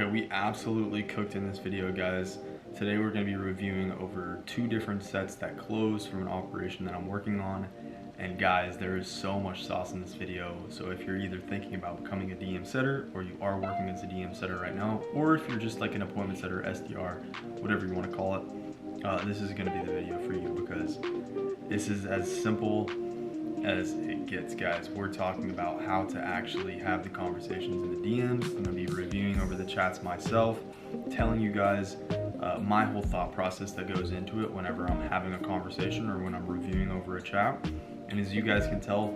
Okay, we absolutely cooked in this video, guys. Today we're going to be reviewing over two different sets that closed from an operation that I'm working on. And guys, there is so much sauce in this video. So if you're either thinking about becoming a DM setter, or you are working as a DM setter right now, or if you're just like an appointment setter, SDR, whatever you want to call it, this is going to be the video for you because this is as simple as it gets, guys. We're talking about how to actually have the conversations in the DMs. I'm gonna be reviewing over the chats myself, telling you guys my whole thought process that goes into it whenever I'm having a conversation or when I'm reviewing over a chat. And as you guys can tell,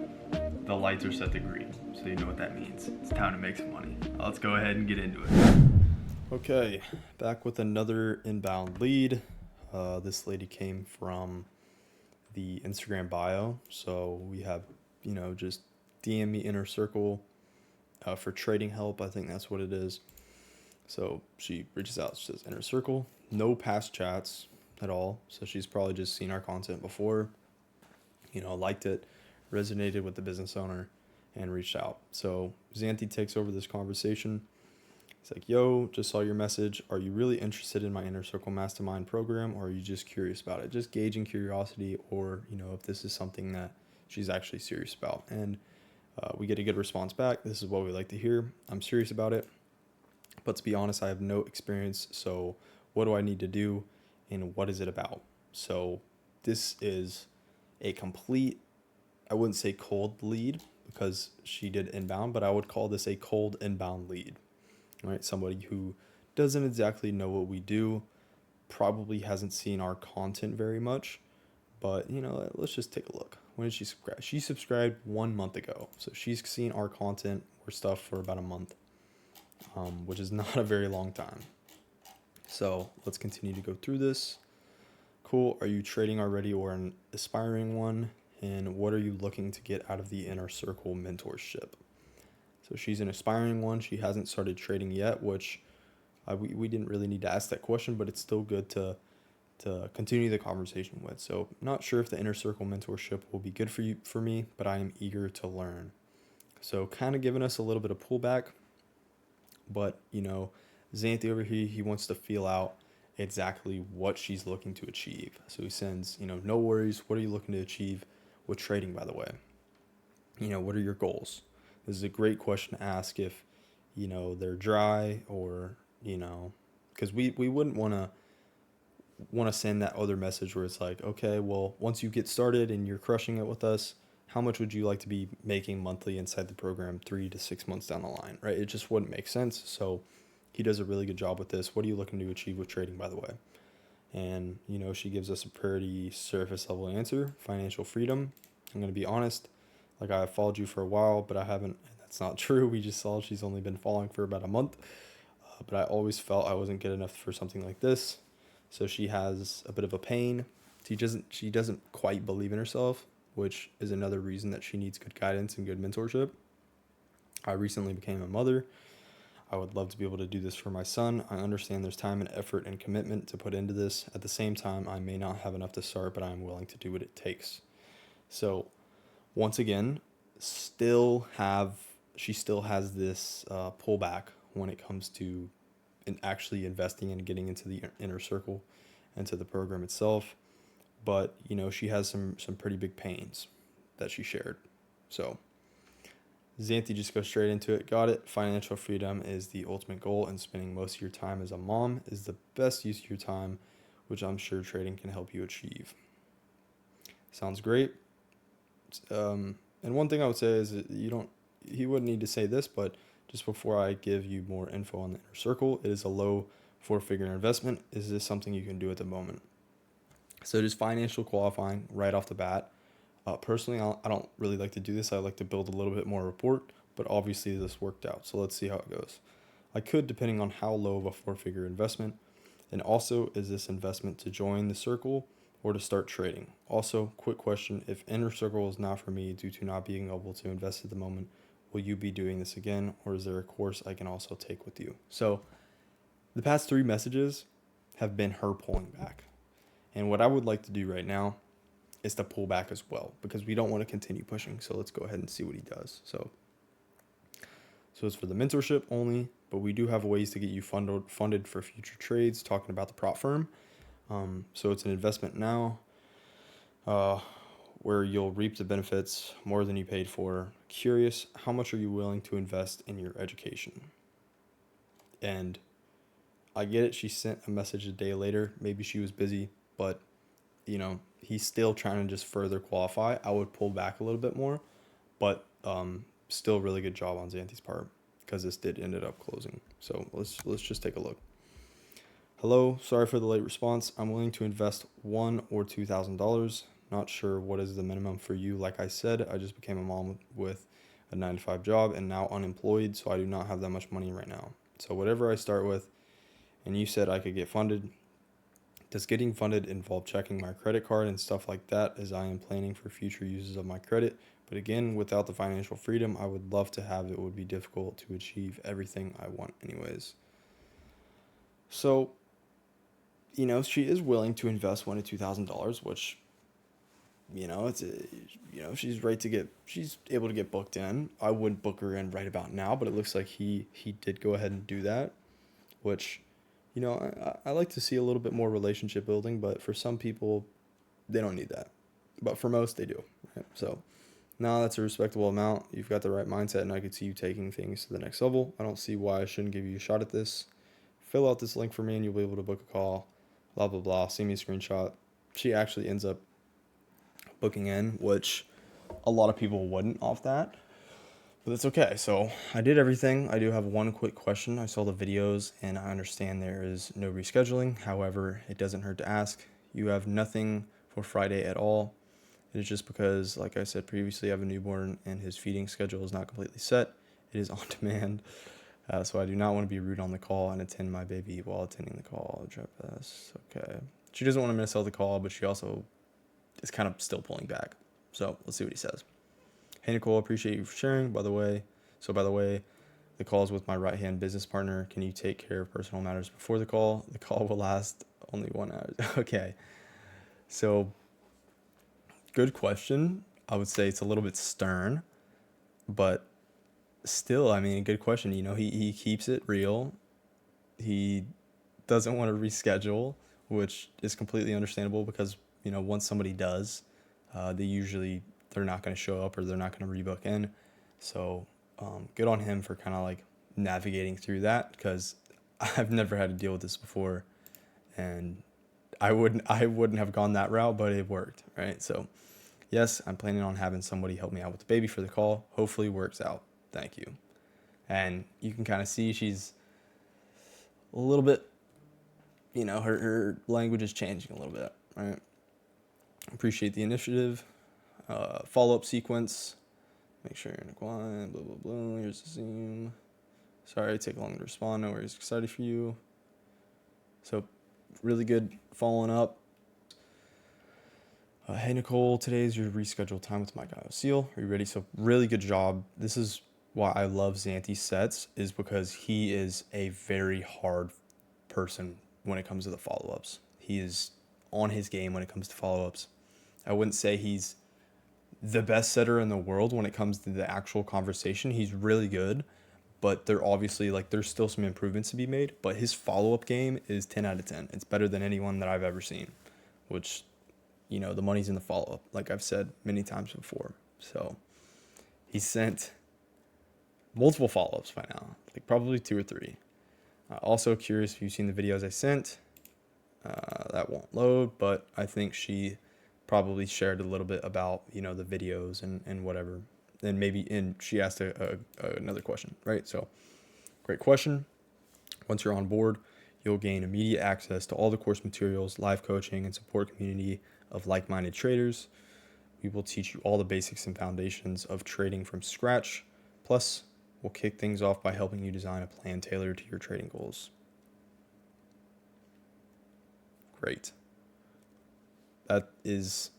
the lights are set to green, so you know what that means. It's time to make some money. Let's go ahead and get into it. Okay, back with another inbound lead. This lady came from the Instagram bio. So we have, just DM me Inner Circle for trading help. I think that's what it is. So she reaches out, she says Inner Circle, no past chats at all. So she's probably just seen our content before, liked it, resonated with the business owner, and reached out. So Xanthi takes over this conversation. It's like, yo, just saw your message. Are you really interested in my Inner Circle Mastermind program, or are you just curious about it? Just gauging curiosity, or, if this is something that she's actually serious about. And we get a good response back. This is what we like to hear. I'm serious about it. But to be honest, I have no experience. So what do I need to do, and what is it about? So this is a complete, I wouldn't say cold lead because she did inbound, but I would call this a cold inbound lead. Right? Somebody who doesn't exactly know what we do, probably hasn't seen our content very much, but let's just take a look. When did she subscribe? She subscribed 1 month ago, so she's seen our content or stuff for about a month, which is not a very long time. So let's continue to go through this. Cool. Are you trading already or an aspiring one? And what are you looking to get out of the Inner Circle mentorship? So she's an aspiring one. She hasn't started trading yet, which we didn't really need to ask that question, but it's still good to continue the conversation with. So not sure if the Inner Circle mentorship will be good for me, but I am eager to learn. So kind of giving us a little bit of pullback, but Xanthi over here, he wants to feel out exactly what she's looking to achieve. So he sends, no worries. What are you looking to achieve with trading, by the way? What are your goals? This is a great question to ask if, they're dry or, because we wouldn't want to send that other message where it's like, okay, well, once you get started and you're crushing it with us, how much would you like to be making monthly inside the program 3 to 6 months down the line, right? It just wouldn't make sense. So he does a really good job with this. What are you looking to achieve with trading, by the way? And, she gives us a pretty surface level answer, financial freedom. I'm going to be honest. Like, I followed you for a while, but I haven't. That's not true. We just saw she's only been following for about a month. But I always felt I wasn't good enough for something like this. So she has a bit of a pain. She doesn't quite believe in herself, which is another reason that she needs good guidance and good mentorship. I recently became a mother. I would love to be able to do this for my son. I understand there's time and effort and commitment to put into this. At the same time, I may not have enough to start, but I'm willing to do what it takes. So once again, she still has this pullback when it comes to actually investing and getting into the Inner Circle, into the program itself. But she has some pretty big pains that she shared. So Xanthi just goes straight into it. Got it. Financial freedom is the ultimate goal, and spending most of your time as a mom is the best use of your time, which I'm sure trading can help you achieve. Sounds great. And one thing I would say is that he wouldn't need to say this, but just before I give you more info on the Inner Circle, it is a low 4-figure investment. Is this something you can do at the moment? So just financial qualifying right off the bat. Personally, I don't really like to do this. I like to build a little bit more rapport, but obviously this worked out. So let's see how it goes. I could, depending on how low of a 4-figure investment. And also, is this investment to join the circle or to start trading? Also, quick question, if Inner Circle is not for me due to not being able to invest at the moment, will you be doing this again, or is there a course I can also take with you? So the past 3 messages have been her pulling back. And what I would like to do right now is to pull back as well, because we don't want to continue pushing. So let's go ahead and see what he does. So it's for the mentorship only, but we do have ways to get you funded for future trades, talking about the prop firm. So it's an investment now, uh, where you'll reap the benefits more than you paid for. Curious, how much are you willing to invest in your education? And I get it, she sent a message a day later. Maybe she was busy, but he's still trying to just further qualify. I would pull back a little bit more, but still really good job on Xanti's part because this did ended up closing. So let's just take a look. Hello, sorry for the late response. I'm willing to invest $1,000 or $2,000. Not sure what is the minimum for you. Like I said, I just became a mom with a 9-to-5 job and now unemployed, so I do not have that much money right now. So whatever I start with, and you said I could get funded. Does getting funded involve checking my credit card and stuff like that, as I am planning for future uses of my credit? But again, without the financial freedom I would love to have, it would be difficult to achieve everything I want anyways. So, she is willing to invest $1,000 to $2,000, which, she's she's able to get booked in. I wouldn't book her in right about now, but it looks like he did go ahead and do that, which, I like to see a little bit more relationship building, but for some people, they don't need that. But for most, they do. Right? So now that's a respectable amount. You've got the right mindset, and I could see you taking things to the next level. I don't see why I shouldn't give you a shot at this. Fill out this link for me, and you'll be able to book a call. Blah, blah, blah. See me a screenshot. She actually ends up booking in, which a lot of people wouldn't off that. But that's okay. So I did everything. I do have one quick question. I saw the videos and I understand there is no rescheduling. However, it doesn't hurt to ask. You have nothing for Friday at all. It is just because, like I said previously, I have a newborn and his feeding schedule is not completely set. It is on demand. So I do not want to be rude on the call and attend my baby while attending the call. Okay. She doesn't want to miss out the call, but she also is kind of still pulling back. So let's see what he says. Hey, Nicole, appreciate you for sharing. By the way, the call is with my right-hand business partner. Can you take care of personal matters before the call? The call will last only 1 hour. Okay. So, good question. I would say it's a little bit stern, but still, good question. He keeps it real. He doesn't want to reschedule, which is completely understandable because, once somebody does, they're not going to show up or they're not going to rebook in. So good on him for kind of like navigating through that, because I've never had to deal with this before, and I wouldn't have gone that route, but it worked, right? So yes, I'm planning on having somebody help me out with the baby for the call. Hopefully works out. Thank you. And you can kind of see she's a little bit, her language is changing a little bit, right? Appreciate the initiative. Follow-up sequence. Make sure you're in a quiet, blah, blah, blah. Here's the Zoom. Sorry, take long to respond. No worries, excited for you. So, really good following up. Hey, Nicole, today is your rescheduled time with my guy, Seal. Are you ready? So, really good job. This is why I love Xanti sets, is because he is a very hard person when it comes to the follow-ups. He is on his game when it comes to follow-ups. I wouldn't say he's the best setter in the world when it comes to the actual conversation. He's really good, but there's still some improvements to be made, but his follow-up game is 10 out of 10. It's better than anyone that I've ever seen, which, the money's in the follow-up, like I've said many times before. So he sent multiple follow-ups by now, like probably 2 or 3. Also curious if you've seen the videos I sent. That won't load, but I think she probably shared a little bit about, the videos and whatever. And she asked another question, right? So great question. Once you're on board, you'll gain immediate access to all the course materials, live coaching, and support community of like-minded traders. We will teach you all the basics and foundations of trading from scratch. Plus, we'll kick things off by helping you design a plan tailored to your trading goals. Great. That is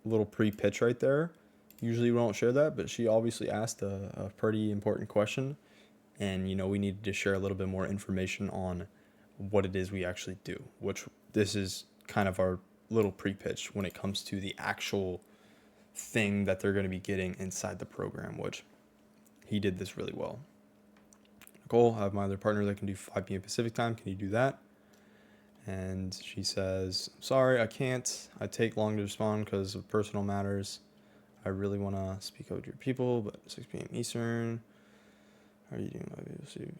a little pre-pitch right there. Usually we don't share that, but she obviously asked a pretty important question. And, we needed to share a little bit more information on what it is we actually do, which this is kind of our little pre-pitch when it comes to the actual thing that they're going to be getting inside the program, which he did this really well. Nicole, I have my other partner that can do 5 p.m. Pacific time. Can you do that? And she says, sorry, I can't. I take long to respond because of personal matters. I really want to speak out to your people, but 6 p.m. Eastern. How are you doing?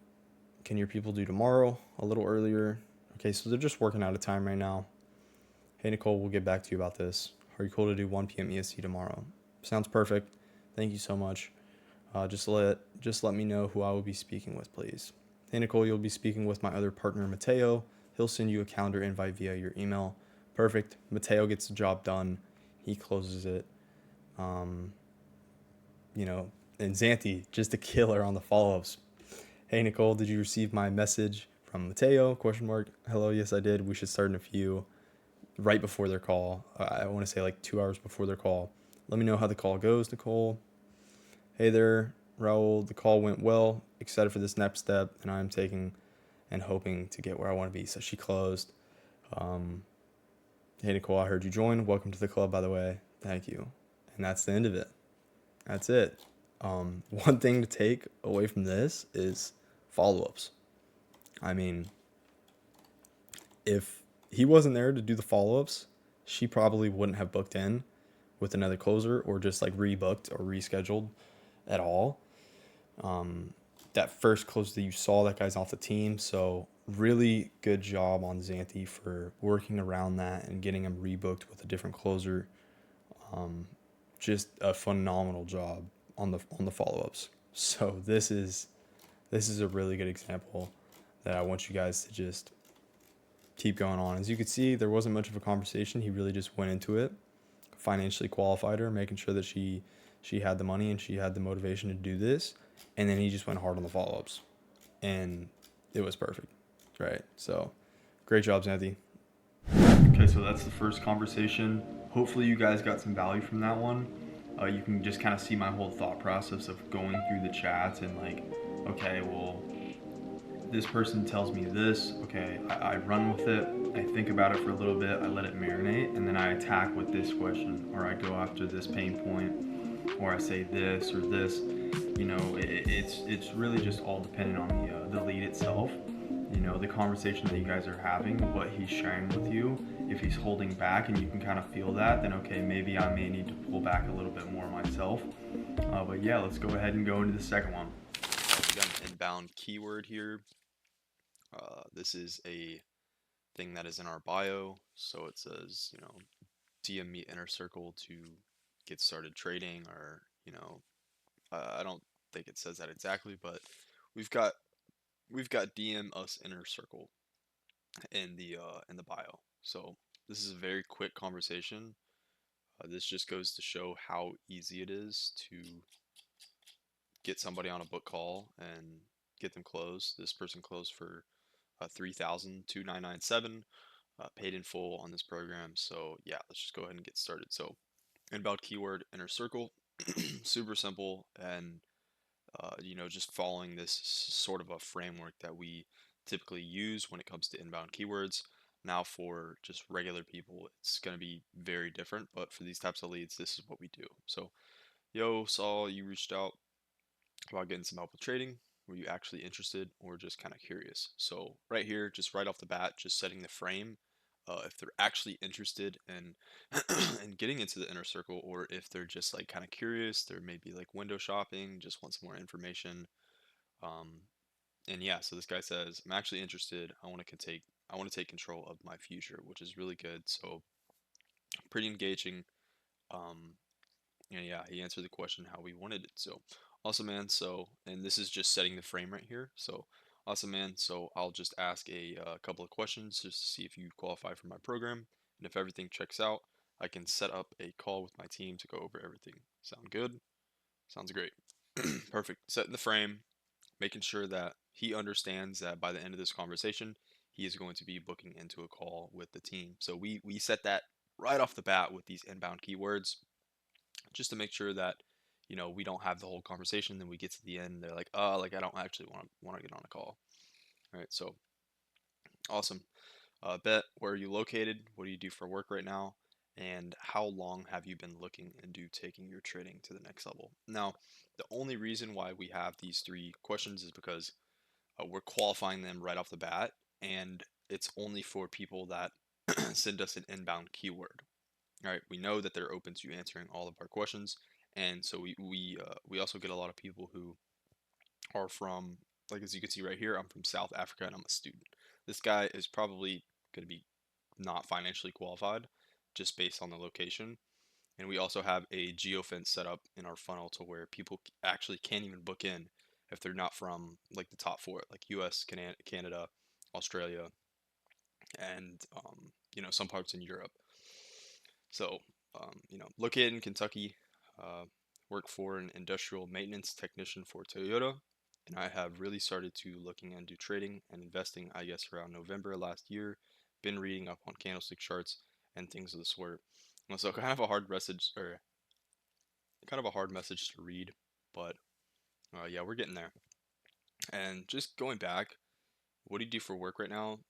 Can your people do tomorrow? A little earlier. Okay, so they're just working out of time right now. Hey, Nicole, we'll get back to you about this. Are you cool to do 1 p.m. EST tomorrow? Sounds perfect. Thank you so much. Just let me know who I will be speaking with, please. Hey, Nicole, you'll be speaking with my other partner, Mateo. He'll send you a calendar invite via your email. Perfect. Mateo gets the job done. He closes it. Um, and Xanthi, just a killer on the follow-ups. Hey, Nicole, did you receive my message from Mateo? Question mark. Hello, yes, I did. We should start in a few. Right before their call. I want to say like 2 hours before their call. Let me know how the call goes, Nicole. Hey there, Raul. The call went well. Excited for this next step, and I'm taking and hoping to get where I want to be. So she closed. Hey, Nicole, I heard you join. Welcome to the club, by the way. Thank you. And that's the end of it. That's it. One thing to take away from this is follow-ups. I mean, if he wasn't there to do the follow-ups, she probably wouldn't have booked in with another closer or just like rebooked or rescheduled at all. That first close that you saw, that guy's off the team. So really good job on Xanthi for working around that and getting him rebooked with a different closer. Just a phenomenal job on the follow-ups. So this is a really good example that I want you guys to just keep going on. As you can see, there wasn't much of a conversation. He really just went into it, financially qualified her, making sure that she had the money and she had the motivation to do this, and then he just went hard on the follow-ups, and it was perfect, right? So great job, Xanthi. Okay, so that's the first conversation. Hopefully you guys got some value from that one. You can just kind of see my whole thought process of going through the chats and like, okay, well, this person tells me this, okay, I run with it, I think about it for a little bit, I let it marinate, and then I attack with this question, or I go after this pain point, or I say this or this. It's really just all dependent on the lead itself. The conversation that you guys are having, what he's sharing with you. If he's holding back and you can kind of feel that, then okay, maybe I may need to pull back a little bit more myself. But yeah, let's go ahead and go into the second one. We got an inbound keyword here. This is a thing that is in our bio. So it says, DM me Inner Circle to get started trading, or, I don't think it says that exactly, but we've got DM us Inner Circle in the bio. So this is a very quick conversation. This just goes to show how easy it is to get somebody on a book call and get them closed. This person closed for 3,000 paid in full on this program. So yeah, let's just go ahead and get started. So inbound keyword Inner Circle, super simple, and just following this sort of a framework that we typically use when it comes to inbound keywords. Now for just regular people, it's going to be very different, but for these types of leads, this is what we do. So, yo, saw you reached out about getting some help with trading. Were you actually interested or just kind of curious? So right here, just right off the bat, just setting the frame. If they're actually interested in in getting into the Inner Circle, or if they're just like kind of curious, they're maybe like window shopping, just want some more information. Um, and yeah, so this guy says, I'm actually interested. I want to take control of my future, which is really good. So pretty engaging. Um, and yeah, he answered the question how we wanted it. So awesome, man. So, and this is just setting the frame right here. So awesome, man. So I'll just ask a couple of questions just to see if you qualify for my program. And if everything checks out, I can set up a call with my team to go over everything. Sound good? Sounds great. Perfect. Setting the frame, making sure that he understands that by the end of this conversation, he is going to be booking into a call with the team. So we set that right off the bat with these inbound keywords, just to make sure that we don't have the whole conversation. Then we get to the end, they're like, oh, like I don't actually want to get on a call. All right, so awesome. Bet, where are you located? What do you do for work right now? And how long have you been looking into taking your trading to the next level? Now, the only reason why we have these three questions is because we're qualifying them right off the bat, and it's only for people that send us an inbound keyword. All right, we know that they're open to answering all of our questions, and so we also get a lot of people who are from, like as you can see right here, I'm from South Africa and I'm a student. This guy is probably going to be not financially qualified just based on the location. And we also have a geofence set up in our funnel to where people actually can't even book in if they're not from like the top four, like US, Canada, Australia, and some parts in Europe. So located in Kentucky, uh, work for an industrial maintenance technician for Toyota, and I have really started to looking into trading and investing, I guess, around November last year. Been reading up on candlestick charts and things of the sort. So kind of a hard message, or kind of a hard message to read, but yeah, we're getting there. And just going back, what do you do for work right now?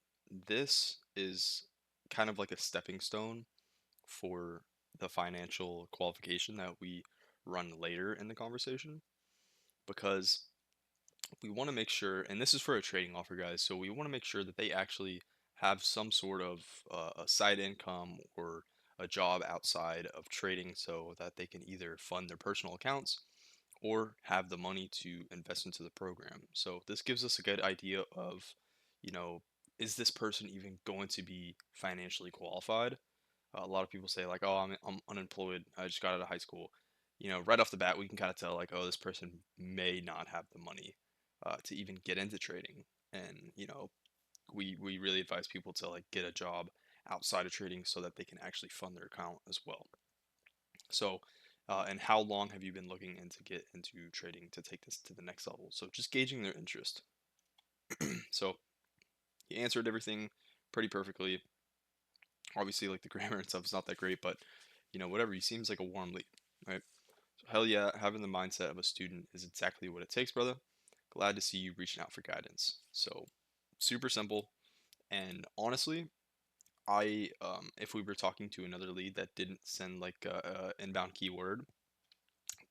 This is kind of like a stepping stone for the financial qualification that we run later in the conversation, because we want to make sure, and this is for a trading offer, guys, so we want to make sure that they actually have some sort of a side income or a job outside of trading so that they can either fund their personal accounts or have the money to invest into the program. So this gives us a good idea of, you know, is this person even going to be financially qualified? A lot of people say like, "Oh, I'm unemployed. I just got out of high school." Right off the bat, we can kind of tell like, "Oh, this person may not have the money to even get into trading." And we really advise people to like get a job outside of trading so that they can actually fund their account as well. So, and how long have you been looking into get into trading to take this to the next level? So just gauging their interest. So he answered everything pretty perfectly. Obviously, like the grammar and stuff is not that great, but whatever. He seems like a warm lead, right? So hell yeah, having the mindset of a student is exactly what it takes, brother. Glad to see you reaching out for guidance. So super simple. And honestly, if we were talking to another lead that didn't send like a inbound keyword,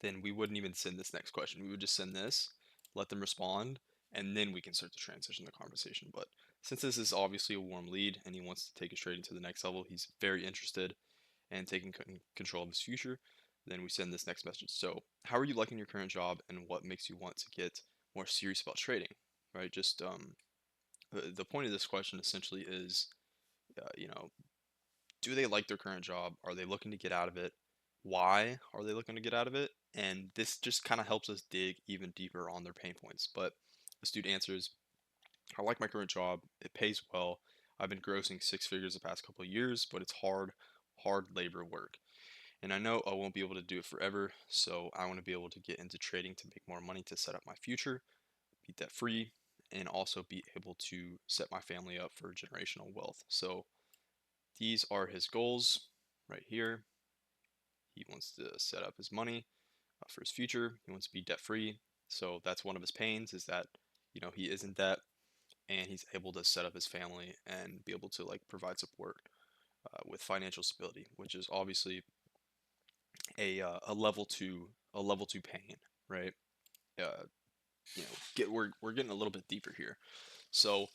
then we wouldn't even send this next question. We would just send this, let them respond, and then we can start to transition the conversation. But since this is obviously a warm lead and he wants to take us straight into the next level, he's very interested in taking control of his future, then we send this next message. So, how are you liking your current job and what makes you want to get more serious about trading? Right? Just the point of this question essentially is, uh, you know, do they like their current job? Are they looking to get out of it? Why are they looking to get out of it? And this just kind of helps us dig even deeper on their pain points. But the student answers, I like my current job. It pays well. I've been grossing six figures the past couple of years, but it's hard labor work. And I know I won't be able to do it forever, so I want to be able to get into trading to make more money to set up my future, be debt free, and also be able to set my family up for generational wealth. So these are his goals right here. He wants to set up his money for his future. He wants to be debt free. So that's one of his pains, is that he is in debt and he's able to set up his family and be able to like provide support with financial stability, which is obviously a level two pain, right? Uh, we're getting a little bit deeper here. So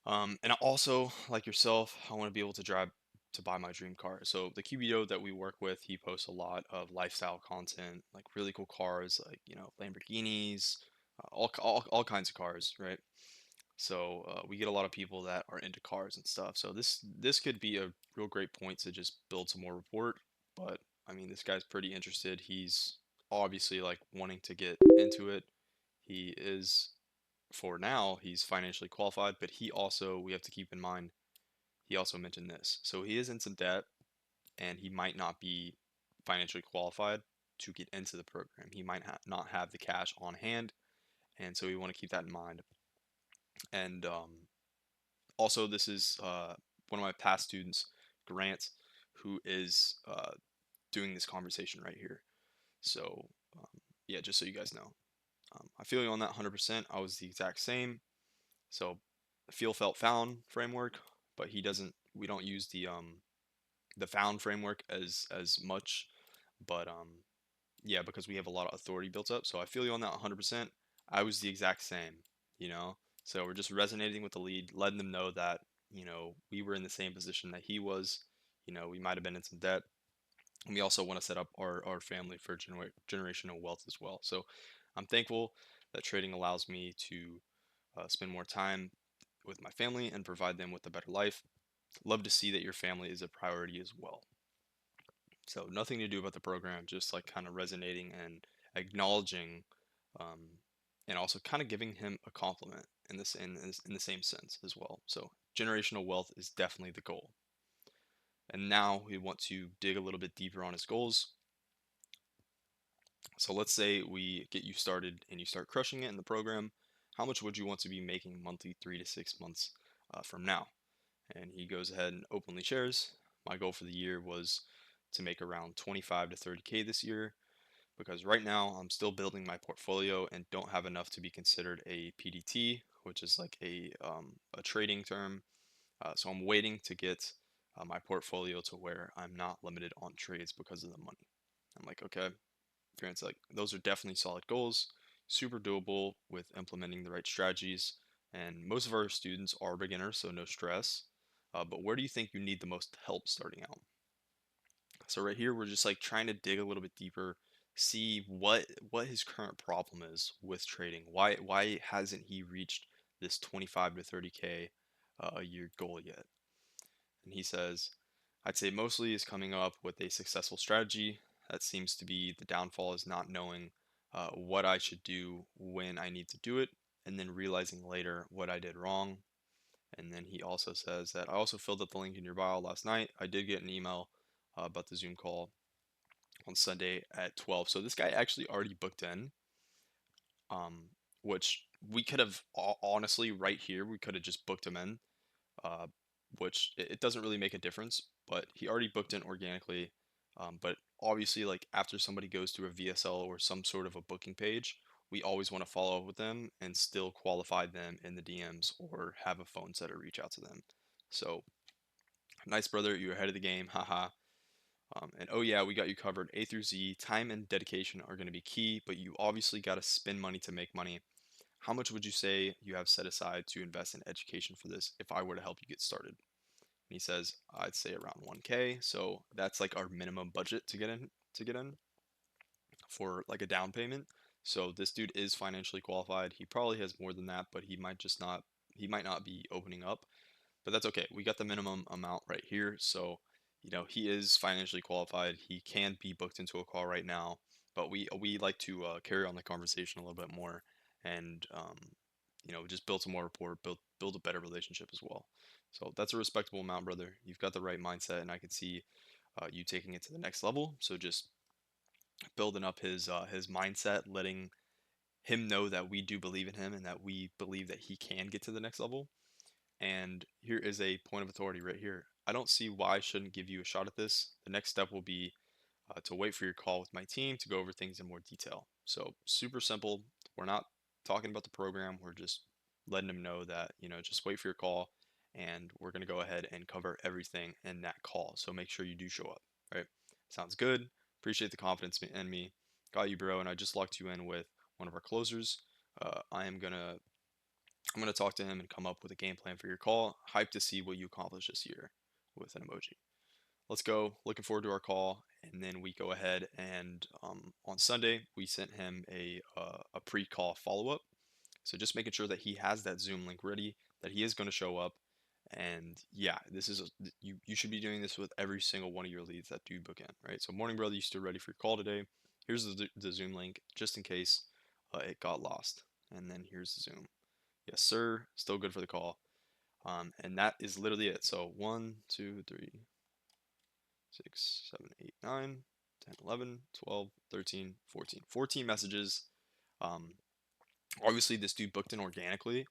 and also, like yourself, I want to be able to drive to buy my dream car. So the QBO that we work with, he posts a lot of lifestyle content, like really cool cars, like Lamborghinis, all kinds of cars, right? So we get a lot of people that are into cars and stuff. So this could be a real great point to just build some more rapport. But I mean, this guy's pretty interested. He's obviously like wanting to get into it. He is, for now, he's financially qualified, but we have to keep in mind, he also mentioned this. So he is in some debt and he might not be financially qualified to get into the program. He might not have the cash on hand. And so we want to keep that in mind. And also, this is one of my past students, Grant, who is doing this conversation right here. So, yeah, just so you guys know, I feel you on that 100%. I was the exact same. So feel felt found framework, but he doesn't. We don't use the found framework as much, but yeah, because we have a lot of authority built up. So I feel you on that 100%. I was the exact same, you know. So we're just resonating with the lead, letting them know that, we were in the same position that he was. We might have been in some debt. And we also want to set up our family for generational wealth as well. So I'm thankful that trading allows me to spend more time with my family and provide them with a better life. Love to see that your family is a priority as well. So nothing to do about the program, just like kind of resonating and acknowledging, um, and also kind of giving him a compliment in the same sense as well. So generational wealth is definitely the goal. And now we want to dig a little bit deeper on his goals. So let's say we get you started and you start crushing it in the program. How much would you want to be making monthly 3 to 6 months from now? And he goes ahead and openly shares. My goal for the year was to make around 25 to 30K this year, because right now I'm still building my portfolio and don't have enough to be considered a PDT, which is like a trading term. So I'm waiting to get my portfolio to where I'm not limited on trades because of the money. I'm like, okay, Grant's like, those are definitely solid goals, super doable with implementing the right strategies. And most of our students are beginners, so no stress. But where do you think you need the most help starting out? So right here, we're just like trying to dig a little bit deeper, see what his current problem is with trading. Why hasn't he reached this 25 to 30K a year goal yet? And he says, I'd say mostly is coming up with a successful strategy. That seems to be the downfall, is not knowing what I should do when I need to do it, and then realizing later what I did wrong. And then he also says that I also filled out the link in your bio last night. I did get an email about the Zoom call on Sunday at 12. So this guy actually already booked in, um, which we could have honestly right here, we could have just booked him in, uh, which it doesn't really make a difference, but he already booked in organically. But obviously, like after somebody goes through a VSL or some sort of a booking page, we always want to follow up with them and still qualify them in the DMs or have a phone setter reach out to them. So nice, brother, you're ahead of the game, haha. And oh yeah, we got you covered. A through Z, time and dedication are going to be key, but you obviously got to spend money to make money. How much would you say you have set aside to invest in education for this if I were to help you get started? And he says, I'd say around 1K. So that's like our minimum budget to get in for like a down payment. So this dude is financially qualified. He probably has more than that, but he might not be opening up. But that's okay. We got the minimum amount right here. So, he is financially qualified. He can be booked into a call right now, but we like to carry on the conversation a little bit more and just build some more rapport, build a better relationship as well. So that's a respectable amount, brother. You've got the right mindset, and I can see you taking it to the next level. So just building up his mindset, letting him know that we do believe in him and that we believe that he can get to the next level. And here is a point of authority right here. I don't see why I shouldn't give you a shot at this. The next step will be to wait for your call with my team to go over things in more detail. So super simple. We're not talking about the program. We're just letting them know that, just wait for your call and we're going to go ahead and cover everything in that call. So make sure you do show up, right? Sounds good. Appreciate the confidence in me. Got you, bro. And I just locked you in with one of our closers. I'm gonna talk to him and come up with a game plan for your call. Hyped to see what you accomplish this year with an emoji. Let's go. Looking forward to our call. And then we go ahead and on Sunday we sent him a pre-call follow-up. So just making sure that he has that Zoom link ready, that he is going to show up. And yeah, you should be doing this with every single one of your leads that do book in, right? So morning, brother, you still ready for your call today? Here's the Zoom link just in case it got lost. And then here's the Zoom. Yes, sir. Still good for the call. And that is literally it. So 1, 2, 3, 6, 7, 8, 9, 10, 11, 12, 13, 14. 14 messages. Um, Obviously, this dude booked in organically,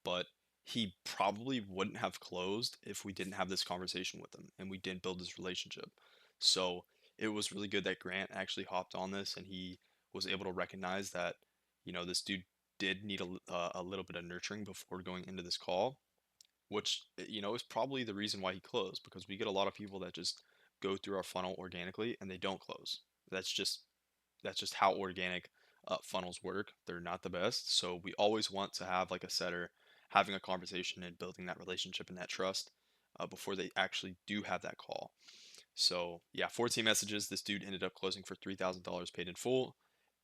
but he probably wouldn't have closed if we didn't have this conversation with him and we didn't build this relationship. So it was really good that Grant actually hopped on this and he was able to recognize that, this dude did need a little bit of nurturing before going into this call, which is probably the reason why he closed, because we get a lot of people that just go through our funnel organically and they don't close. That's just how organic funnels work. They're not the best, so we always want to have like a setter having a conversation and building that relationship and that trust before they actually do have that call. So yeah, 14 messages. This dude ended up closing for $3,000 paid in full,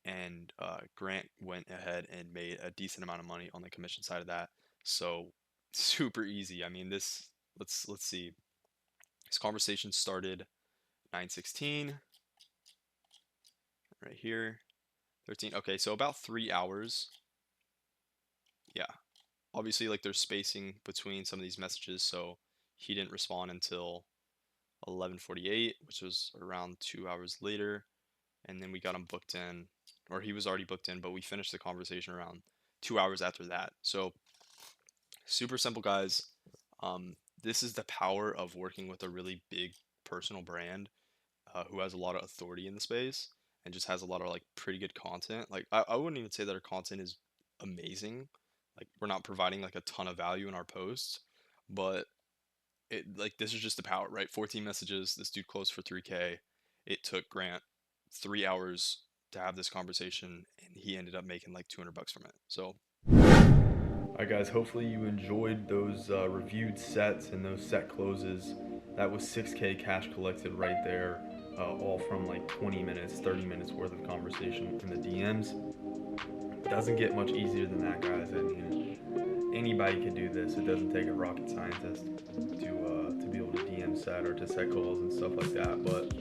and Grant went ahead and made a decent amount of money on the commission side of that. So super easy. I mean, this let's see. This conversation started 9:16 right here. 13. Okay, so about 3 hours. Yeah. Obviously, like there's spacing between some of these messages, so he didn't respond until 11:48, which was around 2 hours later, and then we got him booked in, or he was already booked in, but we finished the conversation around 2 hours after that. So super simple, guys. This is the power of working with a really big personal brand who has a lot of authority in the space and just has a lot of like pretty good content. Like I wouldn't even say that our content is amazing. Like we're not providing like a ton of value in our posts, but it like this is just the power, right? 14 messages. This dude closed for 3K. It took Grant 3 hours to have this conversation, and he ended up making like 200 bucks from it. So all right, guys, hopefully you enjoyed those reviewed sets and those set closes. That was 6K cash collected right there, all from like 20 minutes, 30 minutes worth of conversation in the DMs. It doesn't get much easier than that, guys. I mean, anybody can do this. It doesn't take a rocket scientist to be able to DM set or to set calls and stuff like that. But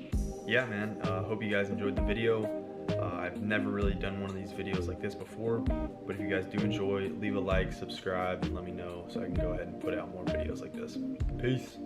yeah, man, hope you guys enjoyed the video. I've never really done one of these videos like this before, but if you guys do enjoy, leave a like, subscribe, and let me know so I can go ahead and put out more videos like this. Peace.